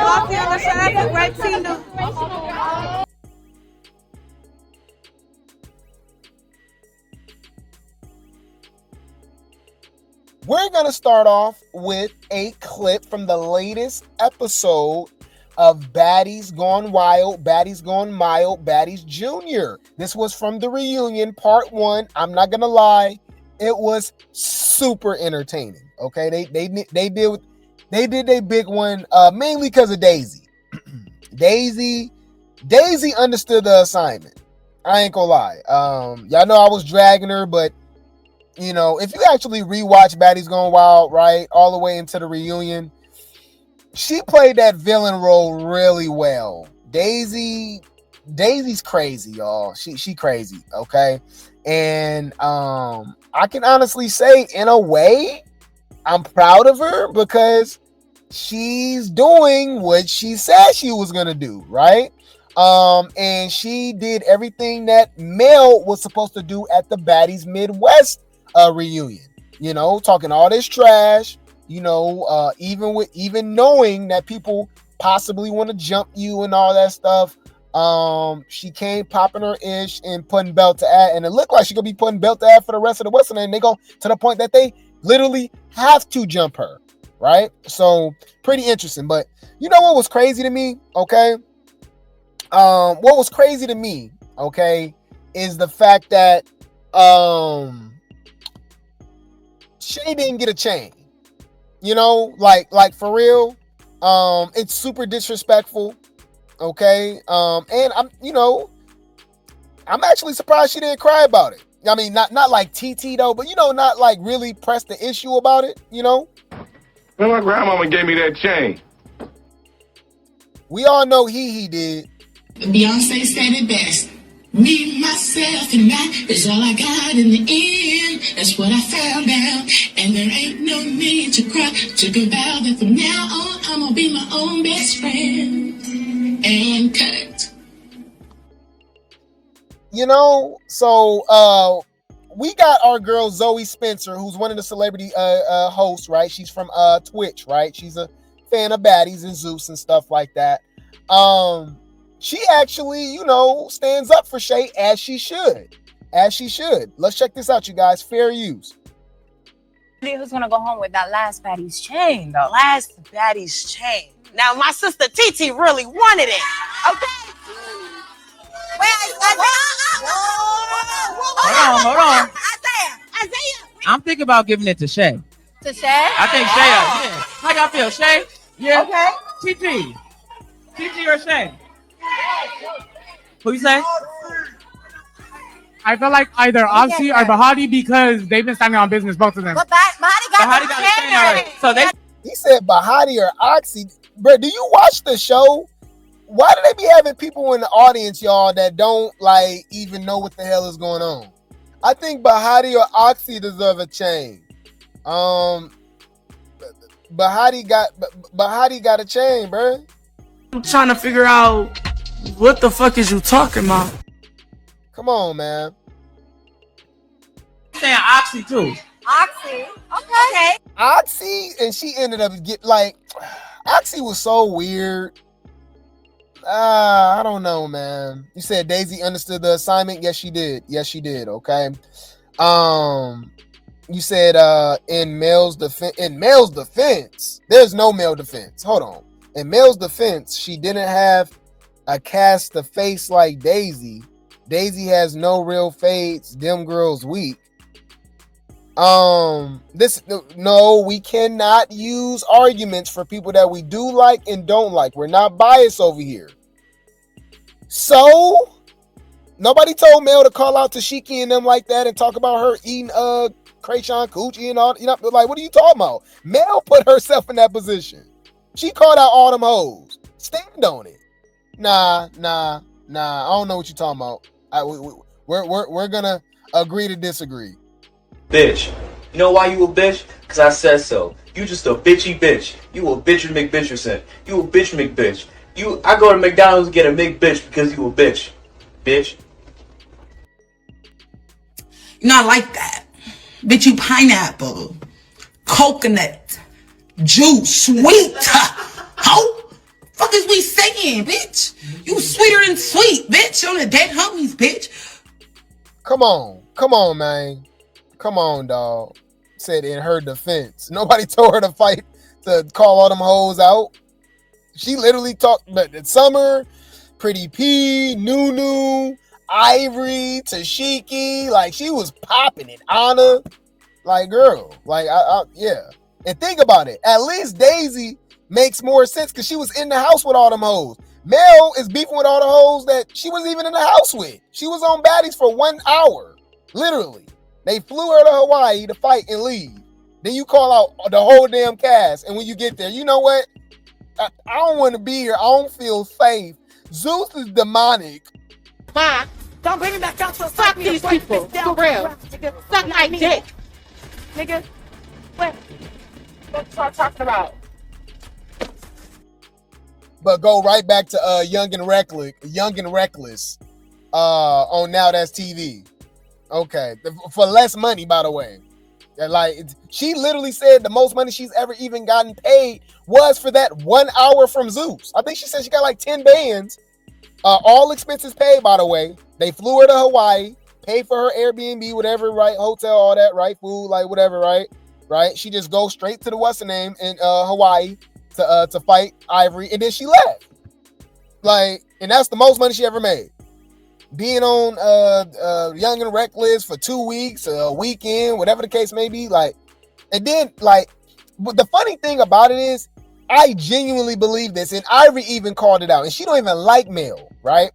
Elsie on the side for Grape team. We're going to start off with a clip from the latest episode of Baddies Gone Wild, Baddies Gone Mild, Baddies Junior. This was from the reunion, part 1. I'm not going to lie. It was super entertaining. Okay, they did their big one mainly because of Daisy. Daisy understood the assignment. I ain't gonna lie. Y'all know I was dragging her, but you know, if you actually rewatch Baddies Gone Wild, right, all the way into the reunion, she played that villain role really well. Daisy's crazy, y'all. She crazy, okay? And I can honestly say, in a way, I'm proud of her because she's doing what she said she was gonna do, right? And she did everything that Mel was supposed to do at the Baddies Midwest reunion. You know, talking all this trash. You know, even knowing that people possibly want to jump you and all that stuff. She came popping her ish and putting belt to ass, and it looked like she gonna be putting belt to ass for the rest of the Western, and they go to the point that they literally have to jump her, right? So pretty interesting. But you know what was crazy to me? Okay, what was crazy to me? Okay, is the fact that Shay didn't get a chain. You know, like for real. It's super disrespectful. Okay. And I'm actually surprised she didn't cry about it. I mean, not like TT though, but you know, not like really press the issue about it, you know? Well, my grandmama gave me that chain. We all know he did. Beyonce said it best. Me, myself, and I is all I got in the end. That's what I found out. And there ain't no need to cry. Took a vow that from now on, I'm gonna be my own best friend. And cut. You know, so we got our girl Zoe Spencer, who's one of the celebrity hosts, right? She's from Twitch, right? She's a fan of Baddies and Zeus and stuff like that. She actually, you know, stands up for Shay as she should. As she should. Let's check this out, you guys. Fair use. Who's gonna go home with that last Baddies chain, though? Last Baddies chain. Now, my sister TT really wanted it. Okay. Hold on. Isaiah. I'm thinking about giving it to Shay. To Shay? I think Shay. Yeah. How y'all feel, Shay? Yeah. Okay. TT or Shay? Who you say? I feel like either Elsie or Baddies because they've been standing on business, both of them. But Baddies got the chain already. So they. He said Baddies or Oxy. Bro, do you watch the show? Why do they be having people in the audience, y'all, that don't like even know what the hell is going on? I think Baddies or Oxy deserve a chain. Baddies got a chain, bro. I'm trying to figure out what the fuck is you talking about? Come on, man. I'm saying Oxy too. Oxy. Okay. Oxy, and she ended up Oxy was so weird. I don't know, man. You said Daisy understood the assignment. Yes, she did. Okay. You said in Mel's defense, there's no male defense. Hold on. In Mel's defense, she didn't have a cast of face like Daisy. Daisy has no real face. Them girls weak. No, we cannot use arguments for people that we do like and don't like. We're not biased over here. So nobody told Mel to call out Tashiki and them like that and talk about her eating Krayshawn Coochie and all. You know, like, what are you talking about? Mel put herself in that position. She called out all them hoes. Stand on it. Nah. I don't know what you're talking about. We're gonna agree to disagree. Bitch. You know why you a bitch? Cause I said so. You just a bitchy bitch. You a bitch McBitcherson. You a bitch McBitch. I go to McDonald's and get a McBitch because you a bitch. Bitch. You know, I like that. Bitch, you pineapple, coconut, juice, sweet. How? Fuck Come on, man. Come on, dog. Said in her defense. Nobody told her to fight to call all them hoes out. She literally talked about Summer, Pretty P, Nunu, Ivory, Tashiki. Like, she was popping it. Anna. Like, girl. Like, yeah. And think about it. At least Daisy makes more sense because she was in the house with all them hoes. Mel is beefing with all the hoes that she wasn't even in the house with. She was on Baddies for 1 hour. Literally. They flew her to Hawaii to fight and leave. Then you call out the whole damn cast. And when you get there, you know what? I don't want to be here. I don't feel safe. Zeus is demonic. Ma, don't bring me back out to fuck these people. For real. Suck my dick. Nigga. What you talking about? But go right back to Young and Reckless on Now That's TV. Okay, for less money, by the way. Like, she literally said the most money she's ever even gotten paid was for that 1 hour from Zeus. I think she said she got like 10 bands. All expenses paid, by the way. They flew her to Hawaii, paid for her Airbnb, whatever, right? Hotel, all that, right? Food, like whatever, right? Right? She just goes straight to the what's the name in Hawaii to fight Ivory, and then she left. Like, and that's the most money she ever made. Being on Young and Reckless for 2 weeks, a weekend, whatever the case may be, like, and then like, but the funny thing about it is, I genuinely believe this, and Ivory even called it out, and she don't even like Mel, right?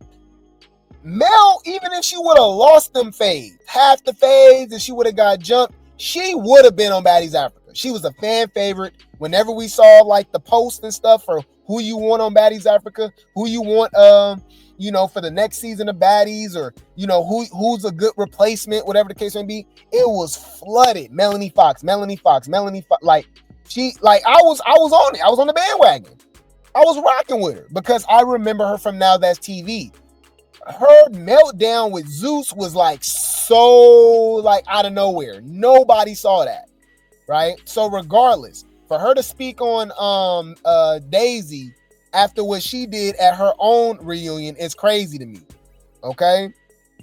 Mel, even if she would have lost them fades, half the fades, and she would have got jumped, she would have been on Baddies Africa. She was a fan favorite. Whenever we saw like the posts and stuff for who you want on Baddies Africa, who you want, you know, for the next season of Baddies, or you know who's a good replacement, whatever the case may be, it was flooded. Melanie Fox. Like, she, like, I was on it. I was on the bandwagon. I was rocking with her because I remember her from Now That's TV. Her meltdown with Zeus was like so like out of nowhere. Nobody saw that, right? So regardless, for her to speak on Daisy after what she did at her own reunion is crazy to me. Okay?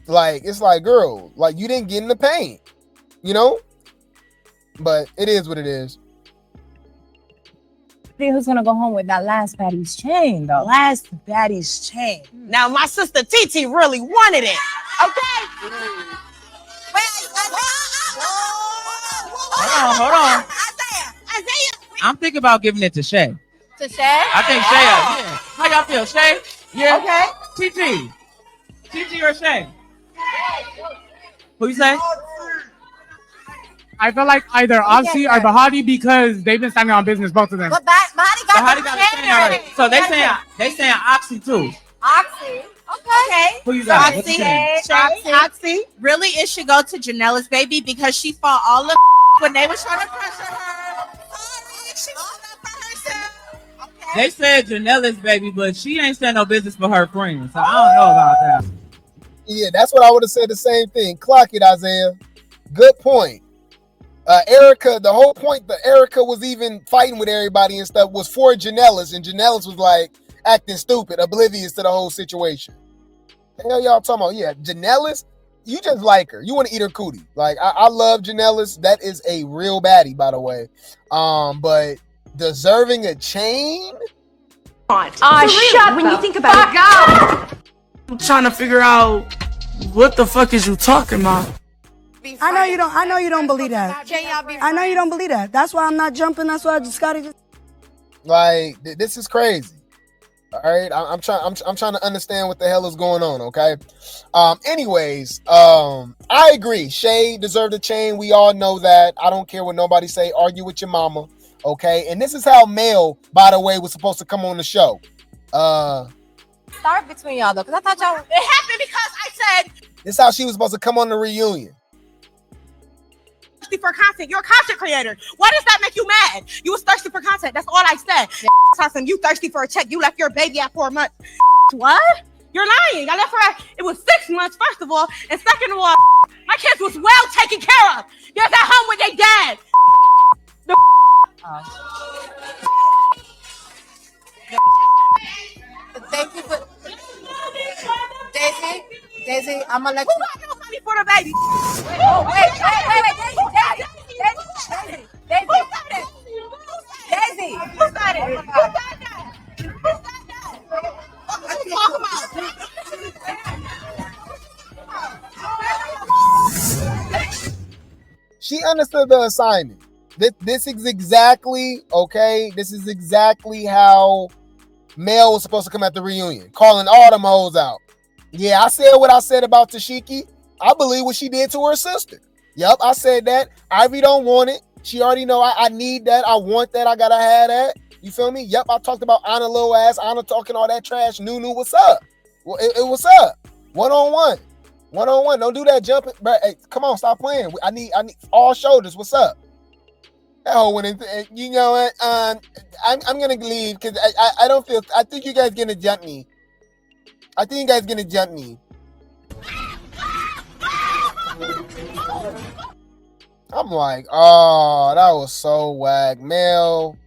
Like, it's like, girl, like, you didn't get in the paint, you know? But it is what it is. Who's gonna go home with that last Baddies chain, though? Last Baddies chain. Now, my sister TT really wanted it. Okay? Hold on. Isaiah. I'm thinking about giving it to Shay. To Shay? I think Shay. Yeah. How y'all feel, Shay? Yeah. Okay. TT or Shay? Who you say? I feel like either Elsie or Baddies because they've been standing on business, both of them. But Baddies got Bahati got a chain already. So they saying Oxy too. Oxy. Okay. Who you got? What's the chain? Oxy. Really, it should go to Janella's baby because she fought all the when they was trying to pressure her. She fought up for herself. Okay. They said Janella's baby, but she ain't saying no business for her friends. So I don't know about that. Yeah, that's what I would have said the same thing. Clock it, Isaiah. Good point. Erica, the whole point that Erica was even fighting with everybody and stuff was for Janella's, and Janella's was like acting stupid, oblivious to the whole situation. The hell y'all talking about? Yeah, Janella's, you just like her. You want to eat her cootie. Like, I love Janella's. That is a real baddie, by the way. But deserving a chain? Shut when you think about it. I'm trying to figure out what the fuck is you talking about? I know you don't believe that. I know you don't believe that. That's why I'm not jumping. That's why I just gotta. Like, this is crazy. All right, I'm trying to understand what the hell is going on. Okay. Anyways, I agree. Shay deserved a chain. We all know that. I don't care what nobody say. Argue with your mama. Okay. And this is how Mel, by the way, was supposed to come on the show. Start between y'all though, because I thought y'all. It happened because I said. This is how she was supposed to come on the reunion. For content, you're a content creator. Why does that make you mad? You was thirsty for content. That's all I said. Yeah. You thirsty for a check. You left your baby at 4 months. What? You're lying. I left her at, it was 6 months, first of all, and second of all, my kids was well taken care of. They're at home with their dad. Thank you for Daisy, I'm gonna let you. Who got no money for the baby. Wait. Daisy. Who said it? Who said that? Let's talk about it. She understood the assignment. This is exactly, okay, this is exactly how Mel was supposed to come at the reunion, calling all them hoes out. Yeah, I said what I said about Tashiki. I believe what she did to her sister. Yep, I said that. Ivy don't want it. She already know I need that. I want that. I gotta have that. You feel me? Yep, I talked about Anna little ass. Anna talking all that trash. Nunu, what's up? Well, it what's up? One-on-one. Don't do that jumping. Bro, hey, come on, stop playing. I need all shoulders. What's up? That whole went into, you know what? I'm gonna leave because I don't feel. I think you guys gonna jump me. I'm like, oh, that was so whack. Mel,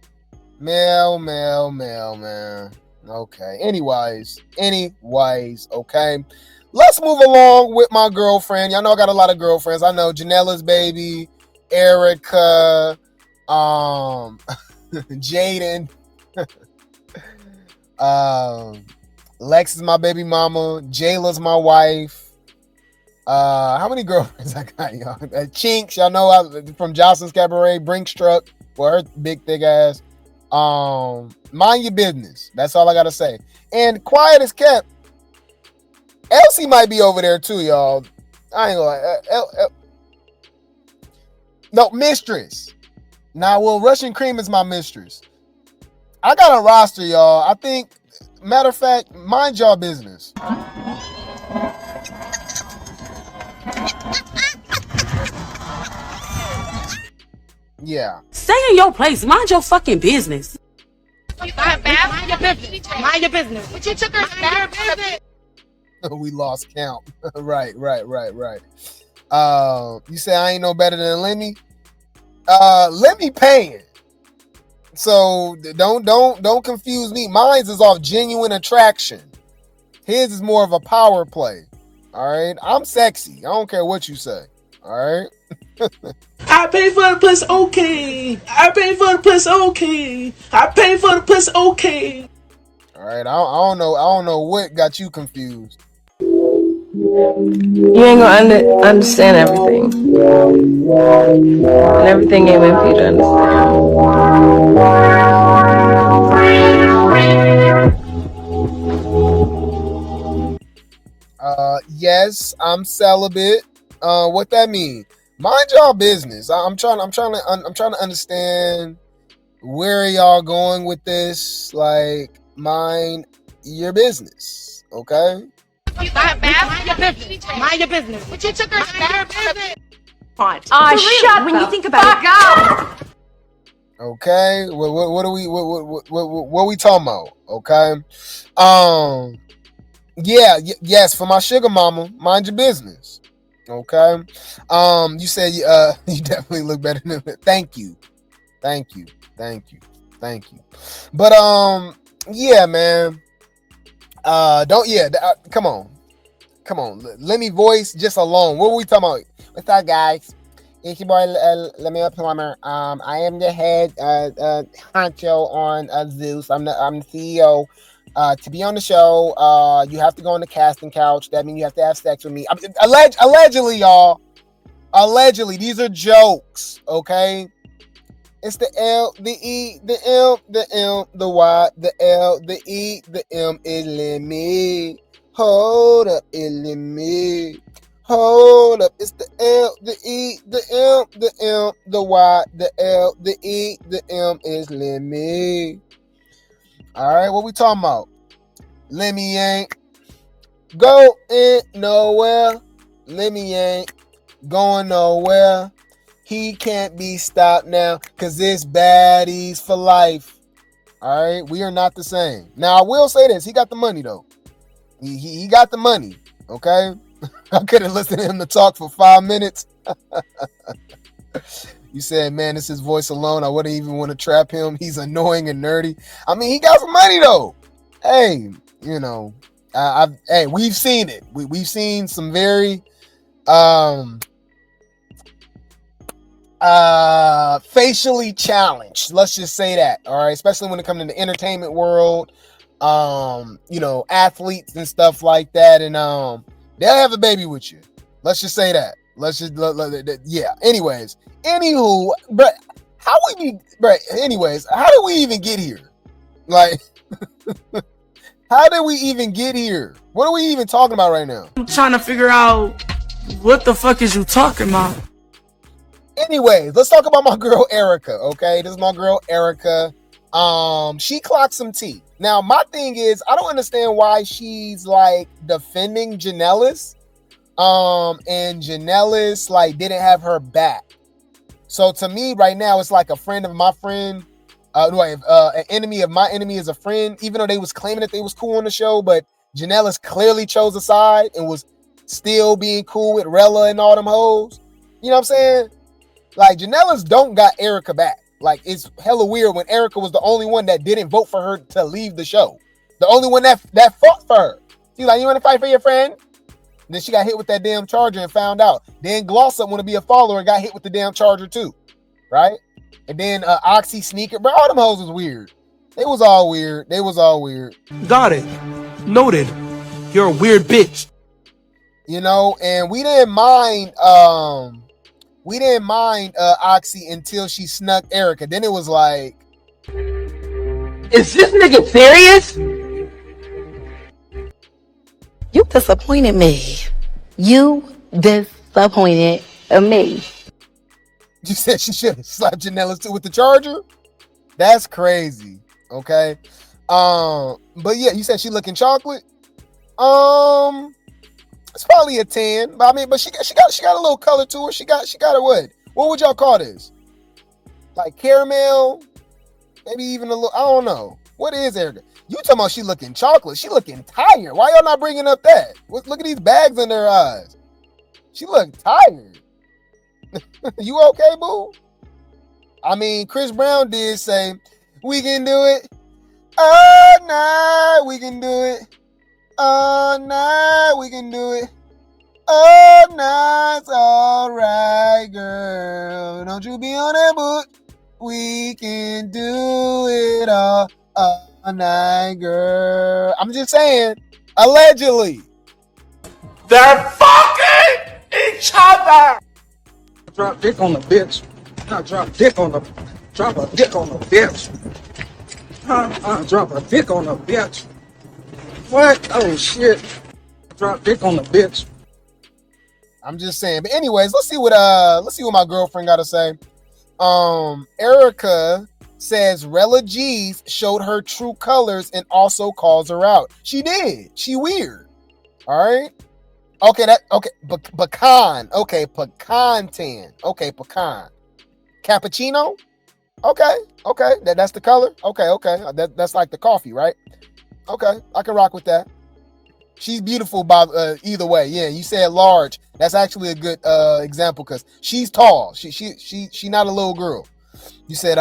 man. Okay. Anyways, okay. Let's move along with my girlfriend. Y'all know I got a lot of girlfriends. I know Janella's baby, Erica, Jaden, Lex is my baby mama, Jayla's my wife. How many girlfriends I got, y'all? Chinks, y'all know from Jocelyn's Cabaret, Brinks truck for her big thick ass. Mind your business. That's all I gotta say. And quiet as kept. Elsie might be over there too, y'all. I ain't gonna lie. No, mistress. Nah, well, Russian Cream is my mistress. I got a roster, y'all. I think, matter of fact, mind y'all business. Yeah. Stay in your place. Mind your fucking business. Mind your business. But you took her to business. We lost count. Right. You say I ain't no better than Lemmy? Lemmy paying. So don't confuse me. Mine's is off genuine attraction. His is more of a power play. All right. I'm sexy. I don't care what you say. All right. I pay for the puss, okay. I pay for the puss, okay. I pay for the puss, okay. All right. I don't know what got you confused. You ain't gonna understand everything. And everything ain't meant for you to understand. Yes, I'm celibate. What that mean? Mind y'all business. I'm trying to understand where y'all going with this. Like, mind your business, okay? Mind your business. But you took her to business. Shut when you think about it. Okay. What are we talking about? Okay. Yes, for my sugar mama, mind your business. Okay. You said you definitely look better than me. Thank you. But yeah, man. Come on. Let me voice just alone. What are we talking about? What's up, guys? It's your boy Lemmy Plumber. I am the head honcho on Zeus. I'm the CEO. To be on the show, you have to go on the casting couch. That means you have to have sex with me. Allegedly, y'all. Allegedly, these are jokes. Okay. It's the L, the E, the M, the M, the Y, the L, the E, the M. It's Lemmy. Hold up, it's Lemmy. Hold up, it's the L, the E, the M, the M, the Y, the L, the E, the M. Is Lemmy. All right, what we talking about? Lemmy ain't going nowhere. Lemmy ain't going nowhere. He can't be stopped now because it's baddies for life. All right, we are not the same. Now, I will say this. He got the money, though. He got the money, okay? I could have listened to him to talk for 5 minutes. You said, man, it's his voice alone. I wouldn't even want to trap him. He's annoying and nerdy. I mean, he got some money, though. Hey, you know, we've seen it. We've seen some very Facially challenged. Let's just say that. All right, especially when it comes to the entertainment world, you know, athletes and stuff like that, and they'll have a baby with you. Let's just say that. Let's just yeah. Anyways, anywho, but how we anyways, how did we even get here? Like, how did we even get here? What are we even talking about right now? I'm trying to figure out what the fuck is you talking about? Anyways, let's talk about my girl Erica. Okay, this is my girl Erica. She clocked some tea. Now, my thing is, I don't understand why she's like defending Janella's. And Janella's like didn't have her back. So to me, right now, it's like a friend of my friend. An enemy of my enemy is a friend. Even though they was claiming that they was cool on the show, but Janella's clearly chose a side and was still being cool with Rella and all them hoes. You know what I'm saying? Like, Janella's don't got Erica back. Like, it's hella weird when Erica was the only one that didn't vote for her to leave the show. The only one that fought for her. She's like, you want to fight for your friend? And then she got hit with that damn charger and found out. Then Gloss up want to be a follower and got hit with the damn charger too. Right? And then Oxy Sneaker. Bro, all them hoes was weird. They was all weird. Got it. Noted. You're a weird bitch. You know, and we didn't mind Oxy until she snuck Erica. Then it was like, Is this nigga serious? You disappointed me. You disappointed me. you said she should have slapped Janella too with the charger? That's crazy. Okay. But yeah, you said she looking chocolate. It's probably a 10, but I mean, but she got a little color to her. She got a what? What would y'all call this? Like caramel? Maybe even a little, I don't know. What is Erica? You talking about she looking chocolate? She looking tired. Why y'all not bringing up that? Look at these bags in her eyes. She look tired. You okay, boo? I mean, Chris Brown did say, we can do it. Oh, nah, we can do it. Oh, nah, we can do it. Oh, nah, it's all right, girl. Don't you be on that book. We can do it all night, girl. I'm just saying, allegedly. They're fucking each other. Drop dick on the bitch. Drop a dick on the bitch. Drop a dick on the bitch. What? Oh shit. Drop dick on the bitch. I'm just saying. But anyways, let's see what my girlfriend got to say. Erica says Rella G's showed her true colors and also calls her out. She did. She weird. All right. Okay, pecan. Okay, pecan tan. Okay, pecan. Cappuccino? Okay. That's the color? Okay. That's like the coffee, right? Okay, I can rock with that. She's beautiful by either way. Yeah, you said large. That's actually a good example because she's tall. She not a little girl. You said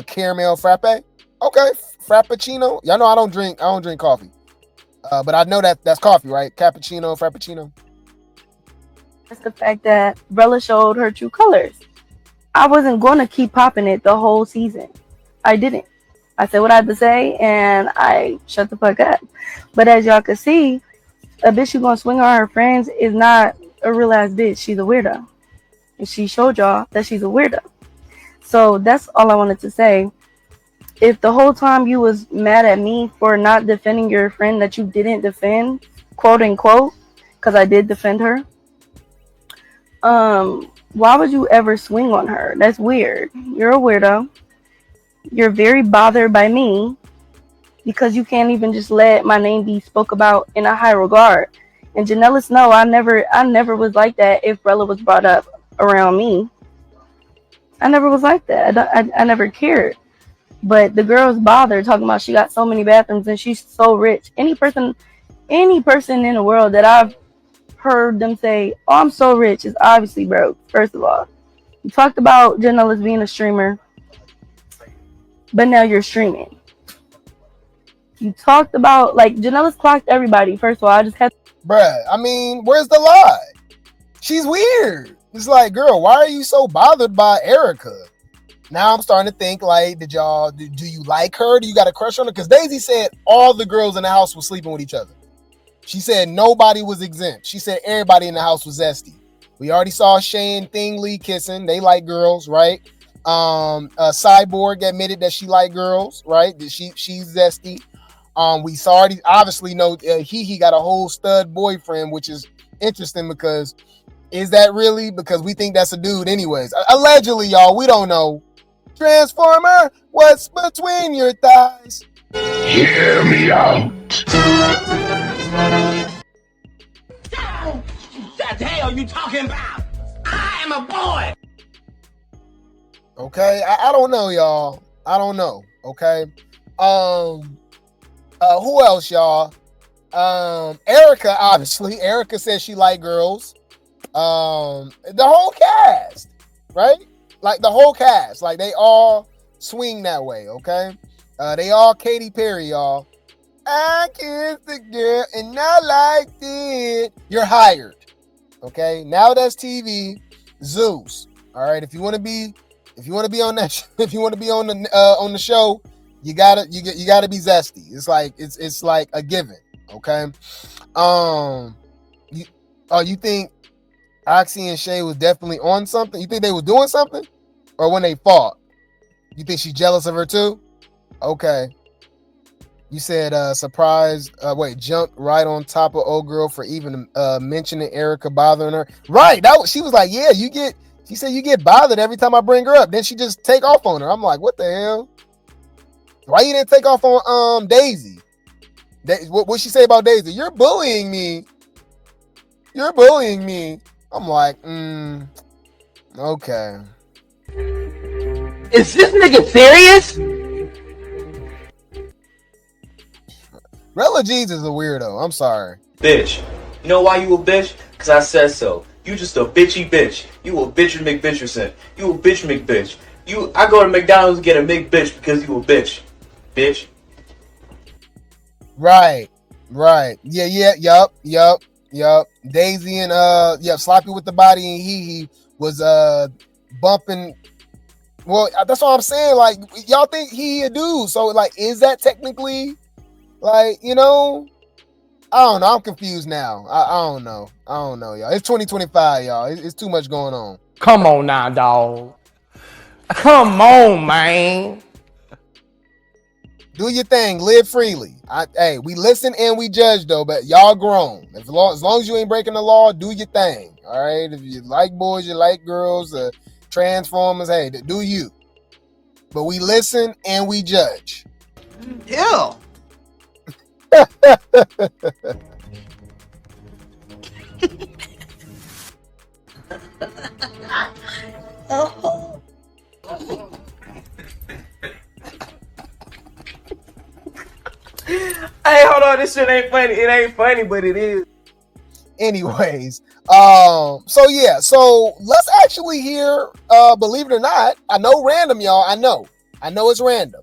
caramel frappe? Okay, frappuccino. Y'all know I don't drink coffee. But I know that's coffee, right? Cappuccino, frappuccino. That's the fact that Rella showed her true colors. I wasn't going to keep popping it the whole season. I didn't. I said what I had to say, and I shut the fuck up. But as y'all can see, a bitch who's going to swing on her friends is not a real ass bitch. She's a weirdo. And she showed y'all that she's a weirdo. So that's all I wanted to say. If the whole time you was mad at me for not defending your friend that you didn't defend, quote unquote, because I did defend her, why would you ever swing on her? That's weird. You're a weirdo. You're very bothered by me because you can't even just let my name be spoke about in a high regard. And Janella, no, I never was like that. If Rella was brought up around me, I never was like that. I never cared. But the girl's bothered talking about she got so many bathrooms and she's so rich. Any person in the world that I've heard them say, "Oh, I'm so rich," is obviously broke. First of all, you talked about Janella being a streamer, but now you're streaming. You talked about, like, Janella's clocked everybody. First of all, I just had... Bruh, I mean, where's the lie? She's weird. It's like, girl, why are you so bothered by Erica? Now I'm starting to think, like, do you like her? Do you got a crush on her? Because Daisy said all the girls in the house were sleeping with each other. She said nobody was exempt. She said everybody in the house was zesty. We already saw Shay and Thing Lee kissing. They like girls, right? Cyborg admitted that she liked girls, right? She's zesty. We already obviously know he got a whole stud boyfriend, which is interesting because is that really? Because we think that's a dude anyways. Allegedly, y'all, we don't know. Transformer, what's between your thighs? Hear me out. What the hell you talking about? I am a boy. Okay, I don't know, y'all. I don't know. Okay. Who else, y'all? Erica, obviously. Erica says she like girls. The whole cast, right? Like the whole cast, like they all swing that way, okay? They all Katy Perry, y'all. I kissed the girl and I liked it. You're hired, okay? Now that's TV. Zeus, all right. If you want to be on that, if you want to be on the show, you gotta be zesty. It's like a given, okay? You think Oxy and Shay was definitely on something? You think they were doing something? Or when they fought? You think she's jealous of her too? Okay. You said surprised, jumped right on top of old girl for even mentioning Erica bothering her. Right. She was like, yeah, she said you get bothered every time I bring her up. Then she just take off on her. I'm like, what the hell? Why you didn't take off on Daisy? What'd she say about Daisy? You're bullying me. I'm like, okay. Is this nigga serious? Rella G's is a weirdo. I'm sorry. Bitch. You know why you a bitch? Because I said so. You just a bitchy bitch. You a bitch McBitcherson. You a bitch McBitch. I go to McDonald's and get a McBitch because you a bitch. Bitch. Right. Yeah, yup. Daisy and Sloppy with the body and he was bumping. Well, that's what I'm saying. Like, y'all think he a dude. So like, is that technically like, I don't know. I'm confused now. I don't know, y'all. It's 2025, y'all. It's too much going on. Come on now, dog. Come on, man. Do your thing. Live freely. Hey, we listen and we judge, though, but y'all grown. As long as you ain't breaking the law, do your thing. All right? If you like boys, you like girls, Transformers, hey, do you. But we listen and we judge. Ew. Oh. Hey, hold on, this shit ain't funny. It ain't funny, but it is. Anyways, so let's actually hear, believe it or not, I know random, y'all. I know it's random,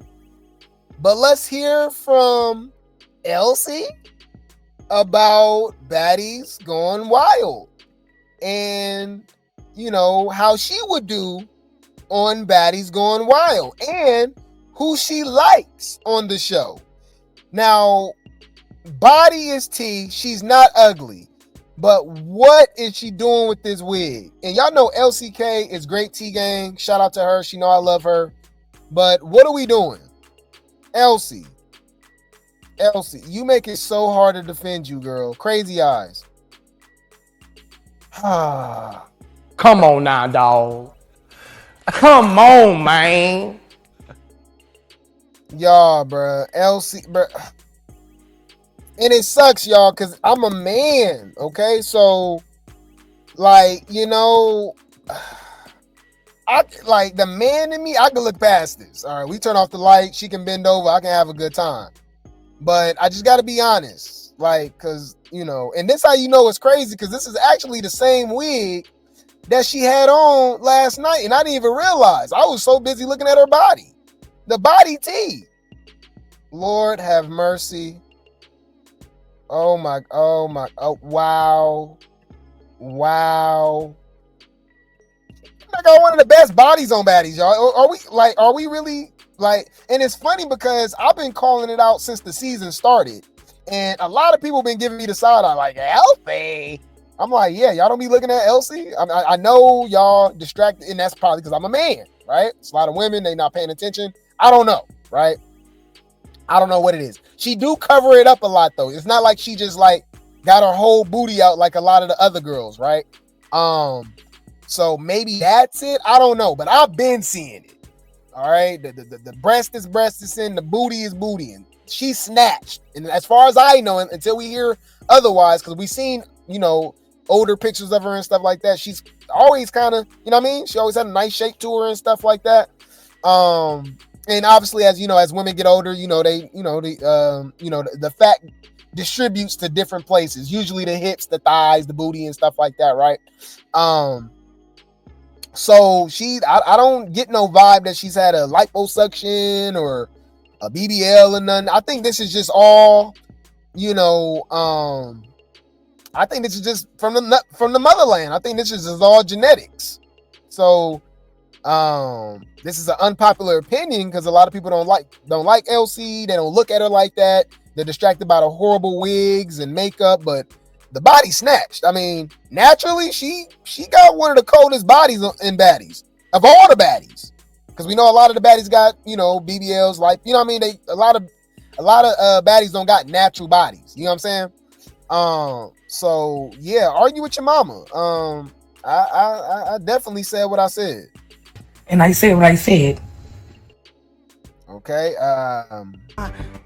but let's hear from Elsie about Baddies Gone Wild and how she would do on Baddies Gone Wild and who she likes on the show. Now, body is T. She's not ugly. But what is she doing with this wig? And y'all know LCK is great T gang. Shout out to her. She know I love her. But what are we doing? Elsie, you make it so hard to defend you, girl. Crazy eyes. Come on now, dog. Come on, man. Y'all, bruh. Elsie, bruh. And it sucks, y'all, because I'm a man, okay? So, like, I like the man in me, I can look past this. All right, we turn off the light, she can bend over, I can have a good time. But I just got to be honest, like, because, and this how you know it's crazy, because this is actually the same wig that she had on last night, and I didn't even realize. I was so busy looking at her body. The body T. Lord have mercy. Oh, wow. Wow. I got one of the best bodies on Baddies, y'all. Are we really like, and it's funny because I've been calling it out since the season started. And a lot of people been giving me the side eye, like, Elsie. I'm like, yeah, y'all don't be looking at Elsie. I know y'all distracted, and that's probably because I'm a man, right? It's a lot of women, they not paying attention. I don't know, right? I don't know what it is. She do cover it up a lot, though. It's not like she just, like, got her whole booty out like a lot of the other girls, right? So maybe that's it. I don't know, but I've been seeing it. All right, the breast is breasting, the booty is bootying. She snatched, and as far as I know, until we hear otherwise, because we've seen, you know, older pictures of her and stuff like that. She's always kind of, you know what I mean? She always had a nice shape to her and stuff like that. And obviously, as you know, as women get older, the fat distributes to different places. Usually the hips, the thighs, the booty, and stuff like that, right? So I don't get no vibe that she's had a liposuction or a BBL and none. I think this is just all, I think this is just from the motherland. I think this is just all genetics. So this is an unpopular opinion because a lot of people don't like Elsie. They don't look at her like that. They're distracted by the horrible wigs and makeup, but the body snatched. I mean, naturally, she got one of the coldest bodies in Baddies of all the Baddies, because we know a lot of the Baddies got, BBLs, like, you know what I mean. A lot of Baddies don't got natural bodies. You know what I'm saying? So yeah, argue with your mama. I definitely said what I said. And I said what I said. Okay.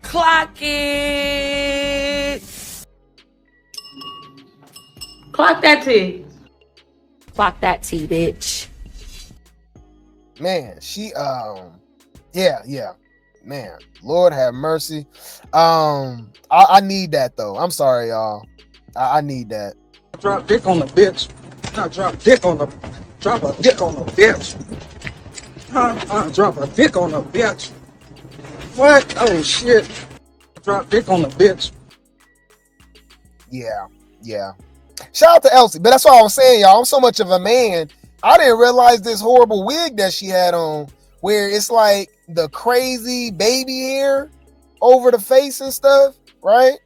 Clock it. Clock that T. Clock that T, bitch. Man, she yeah. Man, Lord have mercy. I need that though. I'm sorry, y'all. I need that. Drop dick on the bitch. Not drop dick on the. Drop a dick on the bitch. Drop a dick on the bitch. What? Oh shit. Drop dick on the bitch. Yeah. Shout out to Elsie, but that's what I was saying, y'all. I'm so much of a man. I didn't realize this horrible wig that she had on, where it's like the crazy baby hair over the face and stuff, right?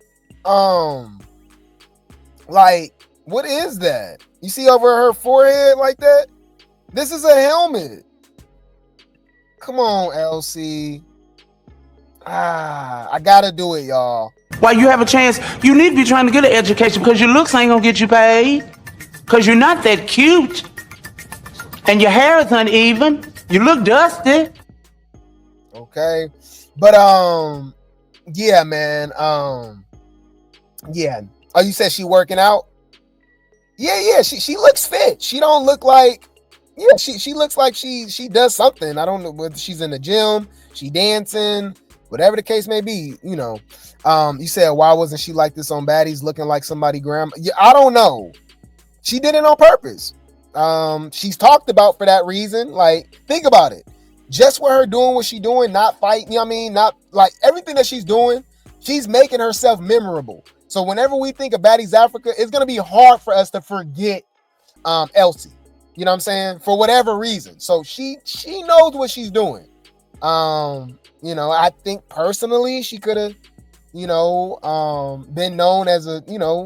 Like, what is that? You see over her forehead like that? This is a helmet. Come on, Elsie. I gotta do it, y'all. While you have a chance, you need to be trying to get an education, because your looks ain't gonna get you paid. Because you're not that cute. And your hair is uneven. You look dusty. Okay. But yeah, man. Yeah. Oh, you said she working out? Yeah, she looks fit. She don't look like, yeah, she looks like she does something. I don't know whether she's in the gym, she dancing, whatever the case may be, You said, why wasn't she like this on Baddies, looking like somebody grandma? Yeah, I don't know. She did it on purpose. She's talked about for that reason. Like, think about it. Just with her doing what she's doing, not fighting, you know what I mean? Not like everything that she's doing, she's making herself memorable. So whenever we think of Baddies Africa, it's going to be hard for us to forget Elsie. You know what I'm saying? For whatever reason. So she knows what she's doing. I think personally she could have, been known as a,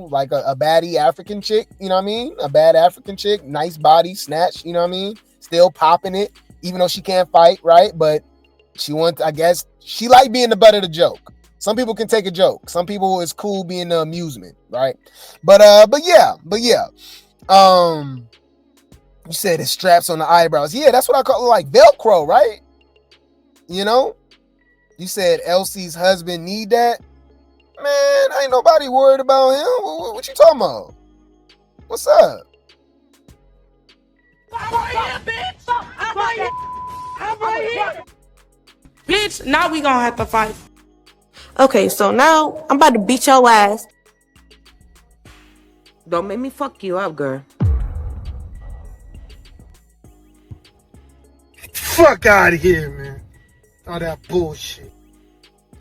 like a baddie African chick, you know what I mean? A bad African chick, nice body, snatch, you know what I mean? Still popping it, even though she can't fight, right? But I guess she like being the butt of the joke. Some people can take a joke. Some people it's cool being the amusement, right? But yeah. You said it straps on the eyebrows. Yeah, that's what I call it, like Velcro, right? You said Elsie's husband need that. Man, ain't nobody worried about him. What you talking about? What's up? I'm right here. Bitch, now we gonna have to fight. Okay, so now I'm about to beat your ass. Don't make me fuck you up, girl. Fuck out of here, man. All that bullshit.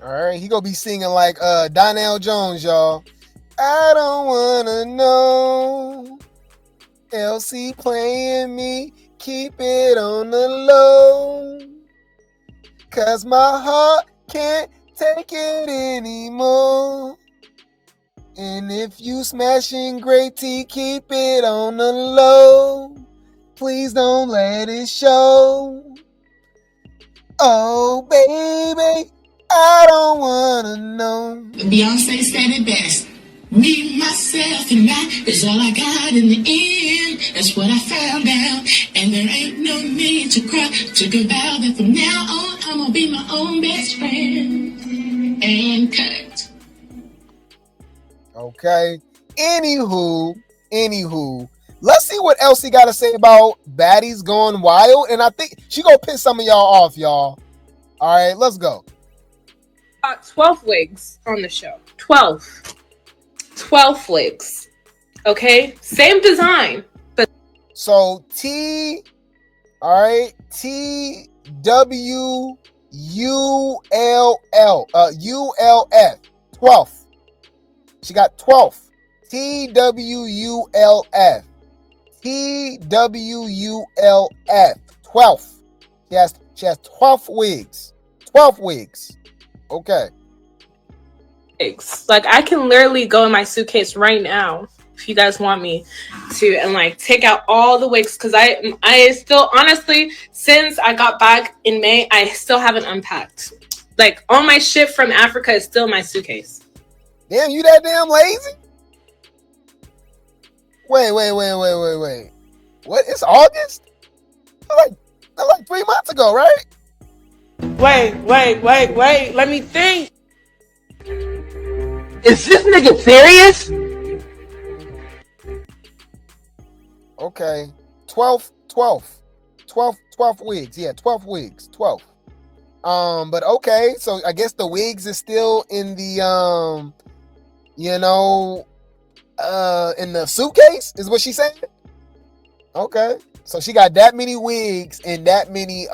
All right, he gonna be singing like Donnell Jones, y'all. I don't wanna know Elsie playing me, keep it on the low. Cause my heart can't take it anymore. And if you smashing Grape, keep it on the low. Please don't let it show. Oh, baby, I don't wanna know. Beyonce said it best. Me, myself, and I is all I got in the end. That's what I found out. And there ain't no need to cry, to go about that from now on. I'm gonna be my own best friend. And cut. Okay. Anywho, let's see what Elsie got to say about Baddies Gone Wild. And I think she gonna piss some of y'all off, y'all. All right, let's go. 12 wigs on the show. 12 wigs. Okay? Same design. But so ULF. 12th. She got 12th. TWULF. 12th. She has 12 wigs. 12 wigs. Okay. like I can literally go in my suitcase right now if you guys want me to, and like take out all the wigs, because I still, honestly, since I got back in May, I still haven't unpacked. Like all my shit from Africa is still in my suitcase. Damn, you that damn lazy? Wait. What? It's August? That's like 3 months ago, right? Wait. Let me think. Is this nigga serious? Okay. 12 wigs. Yeah, 12 wigs. 12. But okay, so I guess the wigs is still in the in the suitcase, is what she said. Okay. So she got that many wigs and that many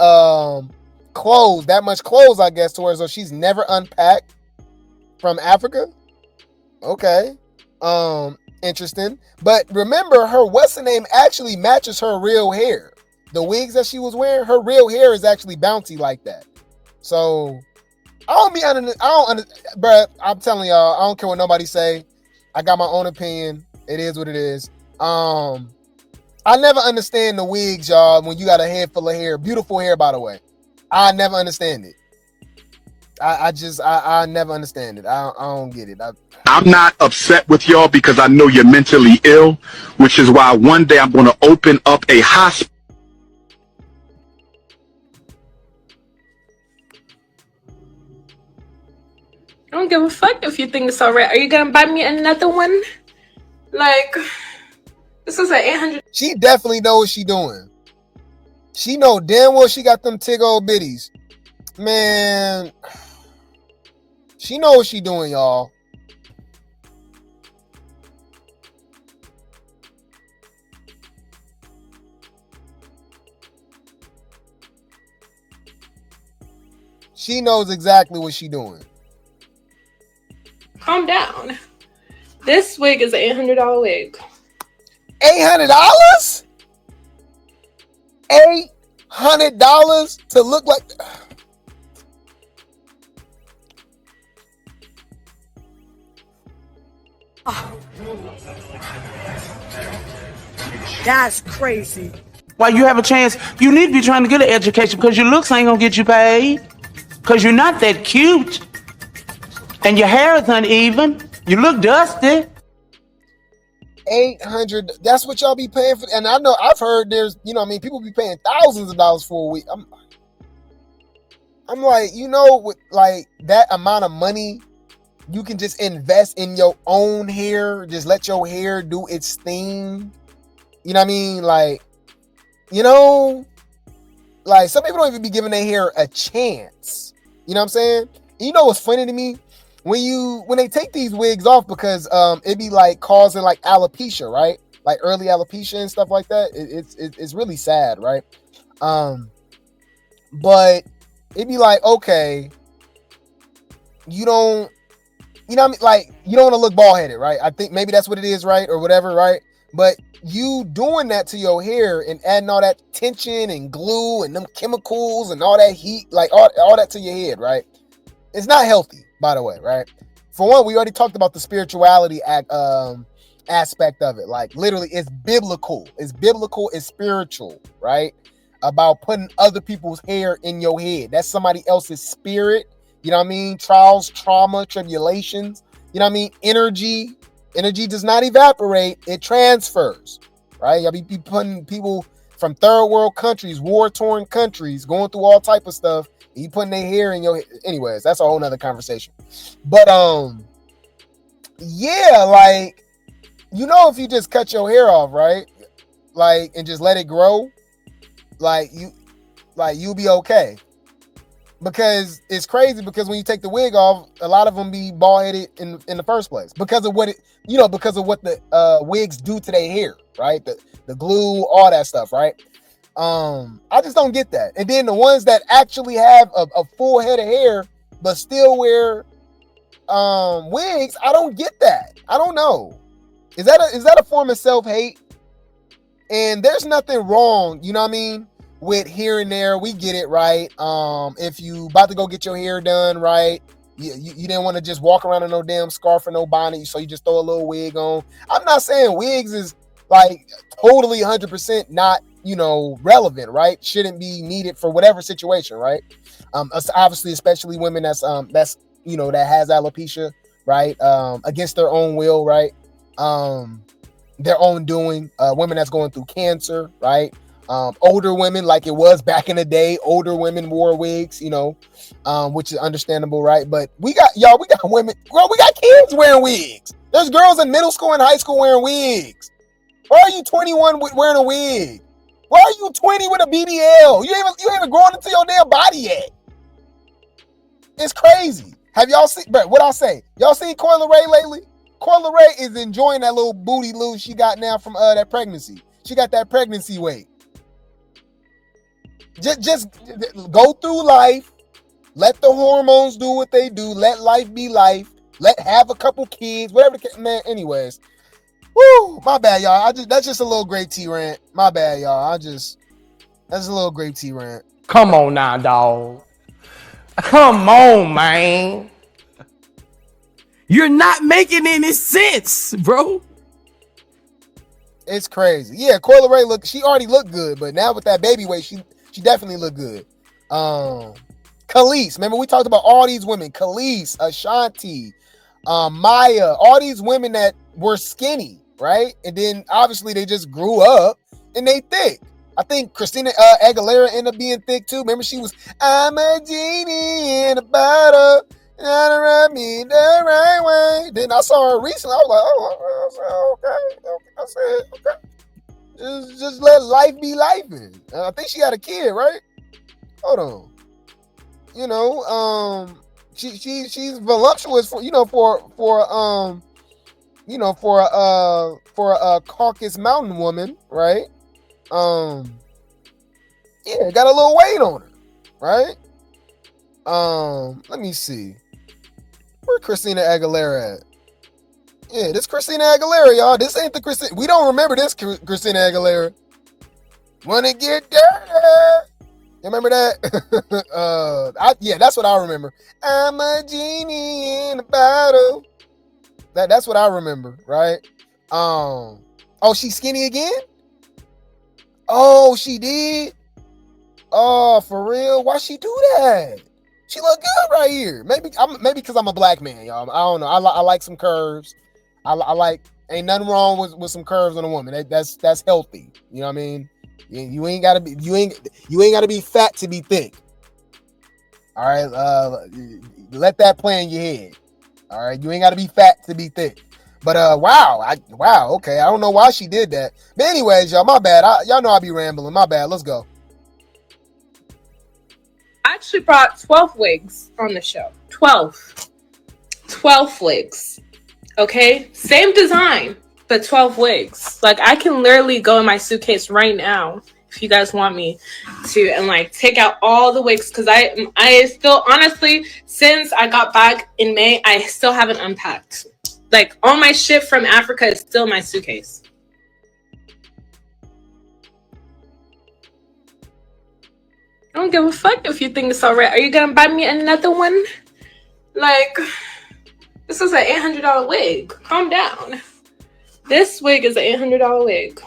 clothes, that much clothes, I guess, to her, so she's never unpacked from Africa. Okay. Interesting. But remember, her what's the name actually matches her real hair. The wigs that she was wearing, her real hair is actually bouncy like that. So bruh, I'm telling y'all, I don't care what nobody say. I got my own opinion. It is what it is. I never understand the wigs, y'all, when you got a head full of hair. Beautiful hair, by the way. I never understand it. I never understand it. I don't get it. I'm not upset with y'all because I know you're mentally ill, which is why one day I'm going to open up a hospital. I don't give a fuck if you think it's alright. Are you gonna buy me another one? Like, this is an 800. She definitely knows what she doing. She know damn well she got them tig old bitties. Man, she know what she doing, y'all. She knows exactly what she doing. Calm down. This wig is an $800 wig. $800? $800 to look like. Oh. That's crazy. While you have a chance, you need to be trying to get an education, because your looks ain't gonna get you paid. Because you're not that cute. And your hair is uneven. You look dusty. $800. That's what y'all be paying for. And I know I've heard there's, people be paying thousands of dollars for a week. I'm like, with like that amount of money, you can just invest in your own hair. Just let your hair do its thing. You know what I mean? Like some people don't even be giving their hair a chance. You know what I'm saying? You know what's funny to me? When they take these wigs off, because it be like causing like alopecia, right? Like early alopecia and stuff like that. It's really sad, right? But it'd be like, okay, you don't, like, you don't want to look bald headed, right? I think maybe that's what it is, right? Or whatever, right? But you doing that to your hair and adding all that tension and glue and them chemicals and all that heat, like all that to your head, right? It's not healthy, by the way, right? For one, we already talked about the spirituality aspect of it. Like literally, it's biblical. It's biblical. It's spiritual, right? About putting other people's hair in your head. That's somebody else's spirit. You know what I mean? Trials, trauma, tribulations. You know what I mean? Energy does not evaporate. It transfers, right? Y'all be putting people from third world countries, war-torn countries, going through all type of stuff. You putting their hair in your head. Anyways, that's a whole nother conversation. But yeah, like, you know, if you just cut your hair off, right? Like, and just let it grow, you'll be okay. Because it's crazy, because when you take the wig off, a lot of them be bald-headed in the first place because of what the wigs do to their hair, right? The glue, all that stuff, right? I just don't get that. And then the ones that actually have a full head of hair but still wear wigs, I don't get that. I don't know. Is that a form of self-hate? And there's nothing wrong, you know what I mean, with here and there. We get it, right? If you about to go get your hair done, right? You didn't want to just walk around in no damn scarf or no bonnet, so you just throw a little wig on. I'm not saying wigs is like totally 100% not, you know, relevant, right? Shouldn't be needed for whatever situation, right? Obviously, especially women that's you know, that has alopecia, right? Against their own will, right? Their own doing. Women that's going through cancer, right? Older women, like it was back in the day, older women wore wigs, you know, which is understandable, right? But we got women, girl, we got kids wearing wigs. There's girls in middle school and high school wearing wigs. Why are you 21 wearing a wig? Why are you 20 with a BBL? You ain't even growing into your damn body yet. It's crazy. Have y'all seen, bro, what I'll say, y'all seen Coyle Ray lately? Coyle Ray is enjoying that little booty loose she got now from that pregnancy. She got that pregnancy weight. Just go through life. Let the hormones do what they do. Let life be life. Have a couple kids, whatever. Man, anyways. Woo, my bad, y'all. That's just a little Grape tea rant. My bad, y'all. That's a little Grape tea rant. Come on now, dog. Come on, man. You're not making any sense, bro. It's crazy. Yeah, Coyle Ray she already looked good, but now with that baby weight, she definitely looked good. Khalees, remember we talked about all these women, Khalees, Ashanti, Maya, all these women that were skinny, right? And then obviously they just grew up and they thick. I think Christina Aguilera ended up being thick too. Remember she was, I'm a genie in a bottle, gotta rub me the right way. Then I saw her recently. I was like, okay. I said, okay. Just let life be life. I think she had a kid, right? Hold on. You know, she's voluptuous for a Caucasus Mountain woman, right? Yeah, got a little weight on her, right? Let me see. Where Christina Aguilera at? Yeah, this Christina Aguilera, y'all. This ain't the Christina. We don't remember this Christina Aguilera. Wanna get dirty? You remember that? Yeah, that's what I remember. I'm a genie in a bottle. That's what I remember, right? Oh, she's skinny again? Oh, she did? Oh, for real? Why she do that? She look good right here. Maybe because I'm a black man, y'all. I don't know. I like some curves. I like, ain't nothing wrong with some curves on a woman. That's healthy. You know what I mean? You ain't gotta be fat to be thick. All right, let that play in your head. All right, you ain't gotta be fat to be thick. But wow, okay. I don't know why she did that. But anyways, y'all, my bad. Y'all know I be rambling. My bad. Let's go. I actually brought 12 wigs on the show. 12 wigs. Okay, same design, but 12 wigs. Like, I can literally go in my suitcase right now if you guys want me to, and like take out all the wigs, because I still, honestly, since I got back in May, I still haven't unpacked. Like, all my shit from Africa is still in my suitcase. I don't give a fuck if you think it's alright. Are you gonna buy me another one? Like, this is an $800 wig. Calm down. This wig is an $800 wig.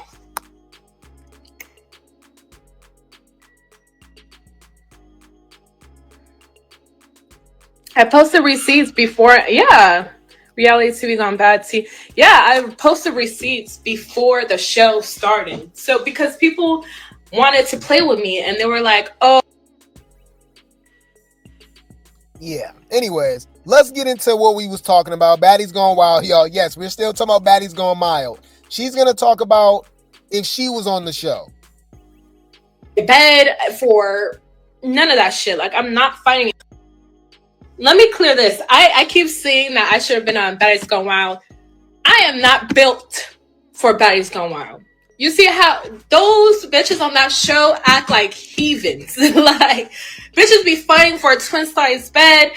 I posted receipts before, yeah. Reality TV gone bad. See, yeah, I posted receipts before the show started. So because people wanted to play with me and they were like, oh. Yeah. Anyways, let's get into what we was talking about. Baddies Gone Wild, y'all. Yes, we're still talking about Baddies Gone Mild. She's going to talk about if she was on the show. Bed for none of that shit. Like, I'm not fighting it. Let me clear this. I keep saying that I should have been on Baddies Gone Wild. I am not built for Baddies Gone Wild. You see how those bitches on that show act like heathens. Like, bitches be fighting for a twin-size bed.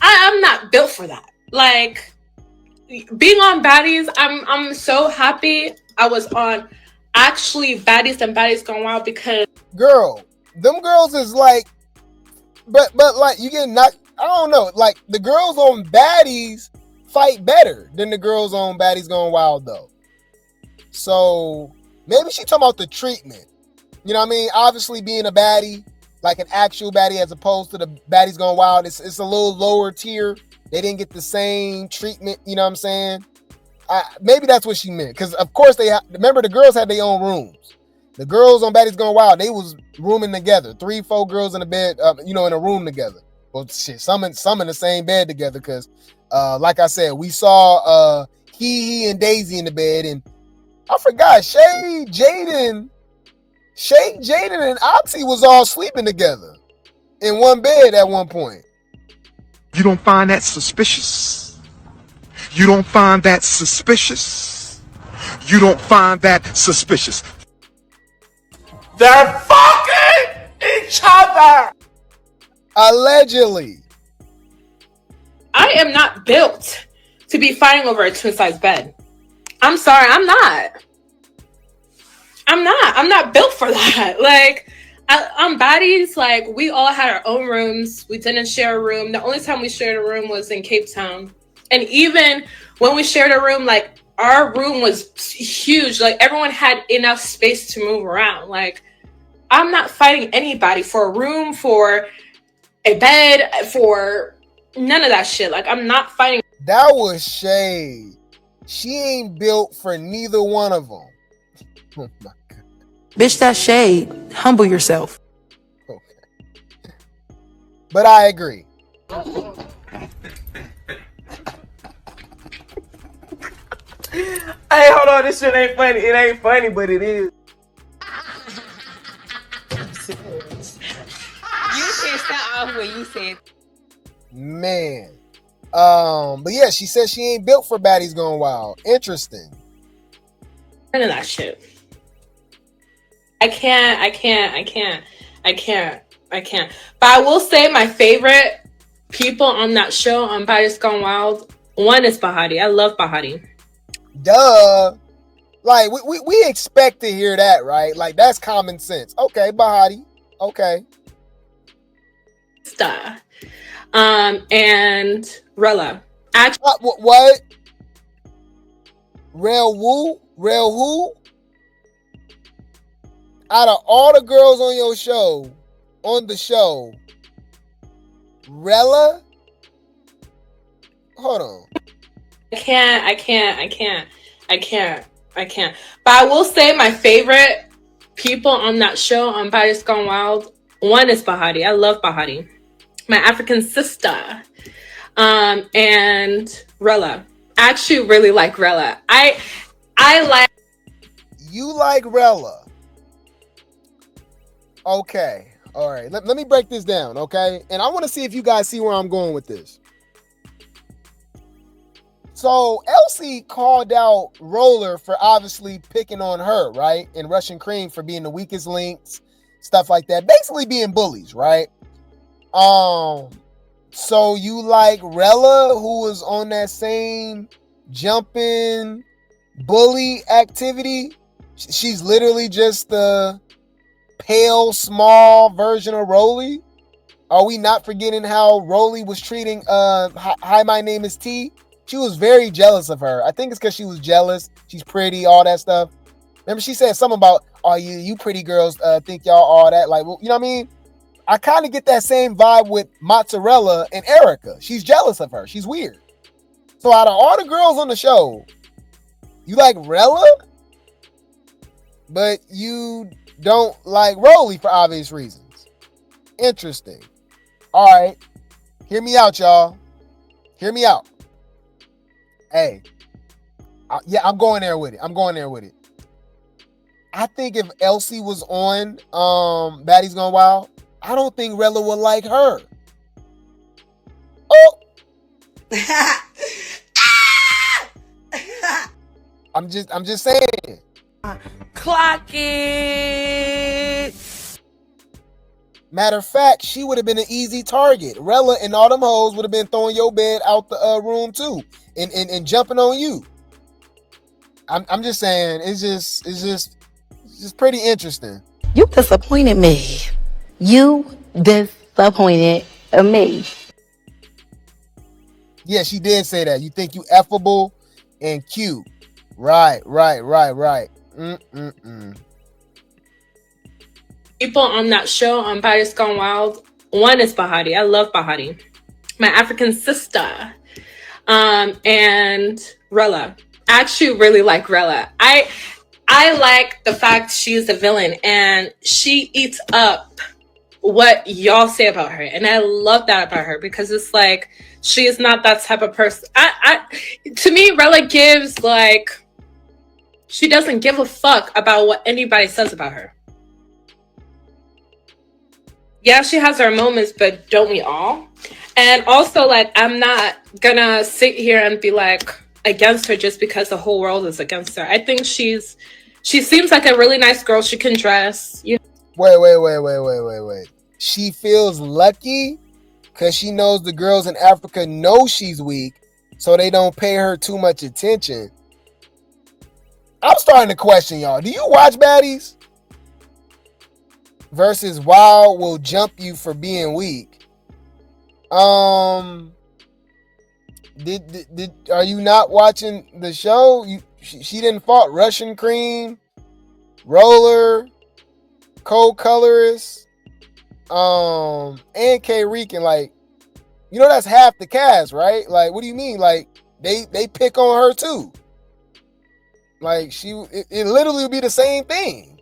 I'm not built for that. Like, being on Baddies, I'm so happy I was on actually Baddies and Baddies Gone Wild because... Girl, them girls is like... But like, you get knocked... I don't know. Like, the girls on Baddies fight better than the girls on Baddies Gone Wild, though. So, maybe she talking about the treatment. You know what I mean? Obviously, being a baddie, like an actual baddie, as opposed to the Baddies Gone Wild, it's a little lower tier. They didn't get the same treatment, you know what I'm saying? Maybe that's what she meant. Because, of course, remember, the girls had their own rooms. The girls on Baddies Gone Wild, they was rooming together. 3-4 girls in a bed, in a room together. Well, shit, some in the same bed together. Because, like I said, we saw he and Daisy in the bed. And I forgot, Shay, Jaden, and Oxy was all sleeping together in one bed at one point. You don't find that suspicious? You don't find that suspicious? You don't find that suspicious? They're fucking each other! Allegedly. I am not built to be fighting over a twin-size bed. I'm sorry, I'm not. I'm not built for that. Like, on Baddies, like, we all had our own rooms. We didn't share a room. The only time we shared a room was in Cape Town. And even when we shared a room, like, our room was huge. Like, everyone had enough space to move around. Like, I'm not fighting anybody for a room, for a bed, for none of that shit. Like, I'm not fighting. That was shade. She ain't built for neither one of them. Oh my God. Bitch, that's shade. Humble yourself. Okay. But I agree. Hey, hold on. This shit ain't funny. It ain't funny, but it is. You can't start off when you said. Man. But yeah, she said she ain't built for Baddies Gone Wild. Interesting. None of that shit. I can't. But I will say my favorite people on that show on Baddies Gone Wild, one is Bahati. I love Bahati. Duh. Like, we expect to hear that, right? Like, that's common sense. Okay, Bahati. Okay. Star. And Rella. Actually, what? Rel who? Out of all the girls on the show, Rella? Hold on. I can't. But I will say my favorite people on that show on Baddies Gone Wild, one is Bahati. I love Bahati. My African sister. And Rella. I actually really like Rella. I like. You like Rella. Okay. All right. Let me break this down, okay? And I want to see if you guys see where I'm going with this. So Elsie called out Roller for obviously picking on her, right? And Russian Cream for being the weakest links, stuff like that. Basically being bullies, right? So you like Rella, who was on that same jumping bully activity? She's literally just the pale, small version of Rolly? Are we not forgetting how Rolly was treating Hi, my name is T? She was very jealous of her. I think it's because she was jealous. She's pretty, all that stuff. Remember, she said something about, "Oh, you pretty girls think y'all all that." Like, well, you know what I mean? I kind of get that same vibe with Mozzarella and Erica. She's jealous of her. She's weird. So out of all the girls on the show, you like Rella, but you don't like Rolly for obvious reasons. Interesting. All right. Hear me out, y'all. Hear me out. Hey. Yeah, I'm going there with it. I think if Elsie was on Baddies Gone Wild, I don't think Rella would like her. Oh. I'm just saying. Clock it. Matter of fact, she would have been an easy target. Rella and all them hoes would have been throwing your bed out the room too, and jumping on you. I'm just saying, it's just pretty interesting. You disappointed me. You disappointed me. Yeah, she did say that. You think you effable and cute. Right. People on that show on Baddies Gone Wild. One is Bahati. I love Bahati. My African sister. And Rella. I actually really like Rella. I like the fact she's a villain and she eats up what y'all say about her. And I love that about her because it's like she is not that type of person. To me, Rella gives like she doesn't give a fuck about what anybody says about her. Yeah, she has her moments, but don't we all? And also, like, I'm not gonna sit here and be like against her just because the whole world is against her. I think she seems like a really nice girl. She can dress. You know? Wait. She feels lucky because she knows the girls in Africa know she's weak, so they don't pay her too much attention. I'm starting to question y'all. Do you watch Baddies? Versus Wild will jump you for being weak. Are you not watching the show? She didn't fought Russian Cream, Roller, Cold Colorist, and K Rican. Like, you know that's half the cast, right? Like, what do you mean? Like, they pick on her too. Like, it literally would be the same thing.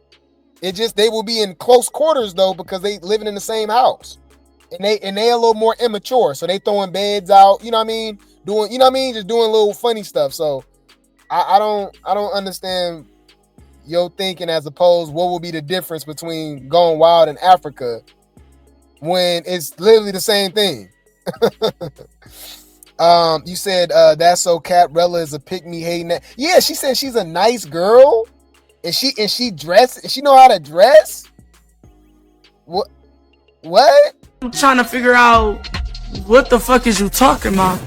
It just they will be in close quarters though because they living in the same house, and they a little more immature, so they throwing beds out. You know what I mean? Just doing little funny stuff. So I don't understand your thinking as opposed what will be the difference between Going Wild and Africa when it's literally the same thing. You said that's so cap. Rella is a pick me hating that. Yeah, she said she's a nice girl. And she dress. She know how to dress. What? I'm trying to figure out what the fuck is you talking about.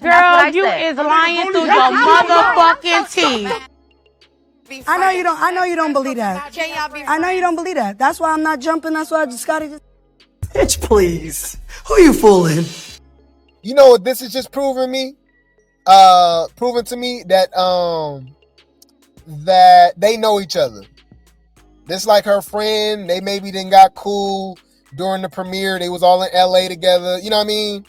Girl, you is lying through your motherfucking teeth. I know you don't believe that. I know you don't believe that. That's why I'm not jumping. That's why I just gotta. Bitch, please. Who you fooling? You know what this is just proving me? Proving to me that that they know each other. This like her friend. They maybe then got cool during the premiere. They was all in LA together. You know what I mean?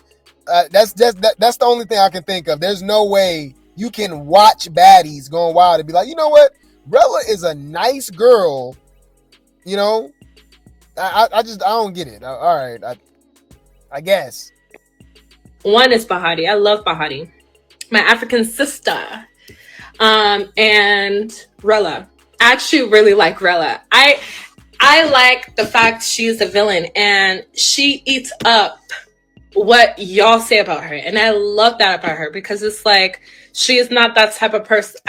That's the only thing I can think of. There's no way you can watch Baddies Going Wild and be like, you know what? Rella is a nice girl. You know? I don't get it. All right. I guess. One is Bahati. I love Bahati. My African sister. And Rella. I actually really like Rella. I like the fact she's a villain and she eats up what y'all say about her. And I love that about her because it's like she is not that type of person.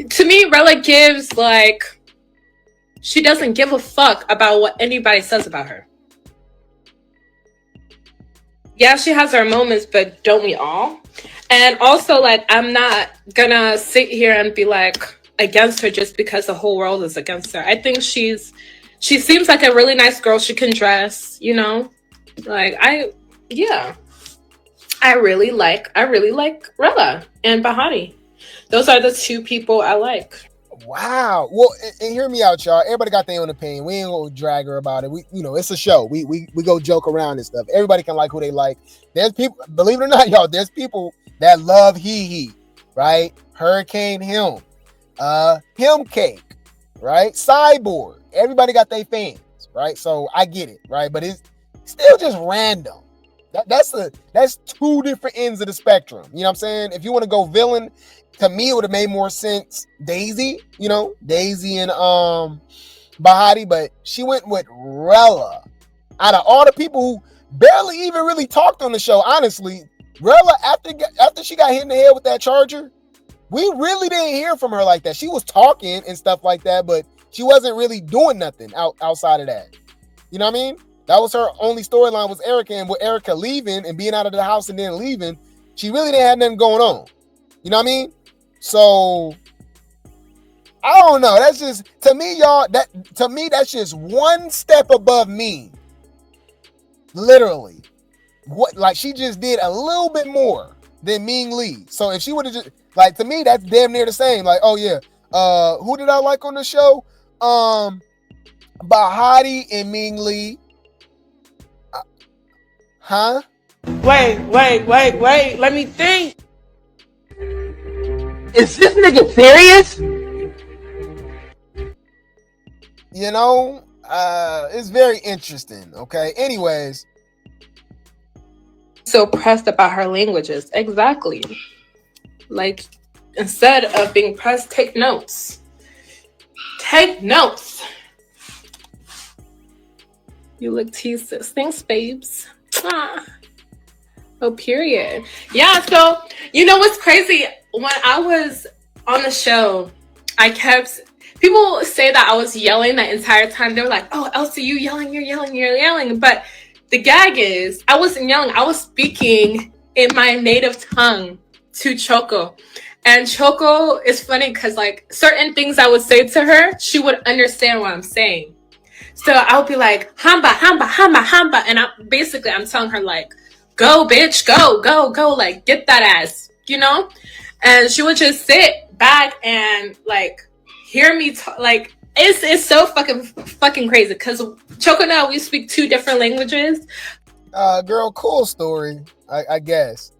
To me, Rella gives like she doesn't give a fuck about what anybody says about her. Yeah, she has her moments, but don't we all? And also, like, I'm not gonna sit here and be like against her just because the whole world is against her. I think she she seems like a really nice girl. She can dress, you know, like I really like Rella and Bahati. Those are the two people I like. Wow. Well, and hear me out, y'all. Everybody got their own opinion. We ain't gonna drag her about it. We, you know, it's a show. We go joke around and stuff. Everybody can like who they like. There's people, believe it or not, y'all, there's people that love He, right? Hurricane Him Cake, right? Cyborg. Everybody got their fans, right? So I get it, right? But it's still just random. That's two different ends of the spectrum. You know what I'm saying? If you want to go villain, to me, it would have made more sense Daisy, you know, Daisy and Bahati, but she went with Rella. Out of all the people who barely even really talked on the show, honestly, Rella, after she got hit in the head with that charger, we really didn't hear from her like that. She was talking and stuff like that, but she wasn't really doing nothing outside of that. You know what I mean? That was her only storyline, was Erica, and with Erica leaving and being out of the house and then leaving, she really didn't have nothing going on. You know what I mean? So I don't know. That's just, to me, y'all, that's just one step above me. Literally. What, like, she just did a little bit more than Ming Lee. So if she would have just, like, to me, that's damn near the same. Like, oh yeah, who did I like on the show? Bahati and Ming Lee. Huh? Wait. Let me think. Is this nigga serious? You know, it's very interesting. Okay. Anyways. So pressed about her languages. Exactly. Like, instead of being pressed, take notes. Take notes. You look teased. Thanks, babes. Ah. Oh, period. Yeah, so, you know what's crazy? When I was on the show, people say that I was yelling the entire time. They were like, oh, Elsie, you're yelling. But the gag is, I wasn't yelling. I was speaking in my native tongue to Choco. And Choco is funny because, like, certain things I would say to her, she would understand what I'm saying. So I would be like, hamba. And I'm telling her, like, go, bitch, go, like, get that ass, you know? And she would just sit back and, like, hear me talk. Like, it's so fucking crazy because Choco and I, we speak two different languages. Girl, cool story, I guess.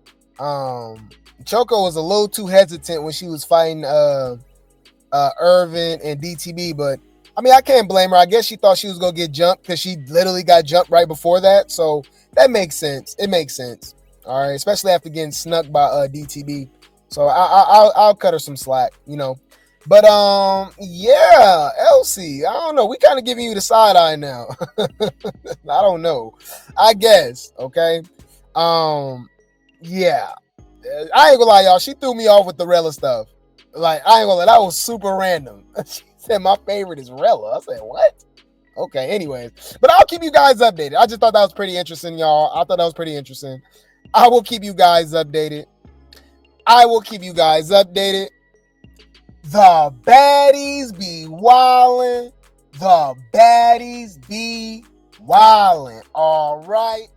Choco was a little too hesitant when she was fighting Irvin and DTB, but I mean, I can't blame her. I guess she thought she was gonna get jumped because she literally got jumped right before that. So that makes sense. It makes sense. All right, especially after getting snuck by DTB. So I'll cut her some slack, you know. But yeah, Elsie, I don't know. We kind of giving you the side eye now. I don't know. I guess. Okay. Yeah. I ain't gonna lie, y'all. She threw me off with the Rella stuff. Like, I ain't gonna lie, that was super random. She said my favorite is Rella. I said, what? Okay, anyways. But I'll keep you guys updated. I just thought that was pretty interesting, y'all. I thought that was pretty interesting. I will keep you guys updated. The baddies be wildin'. All right.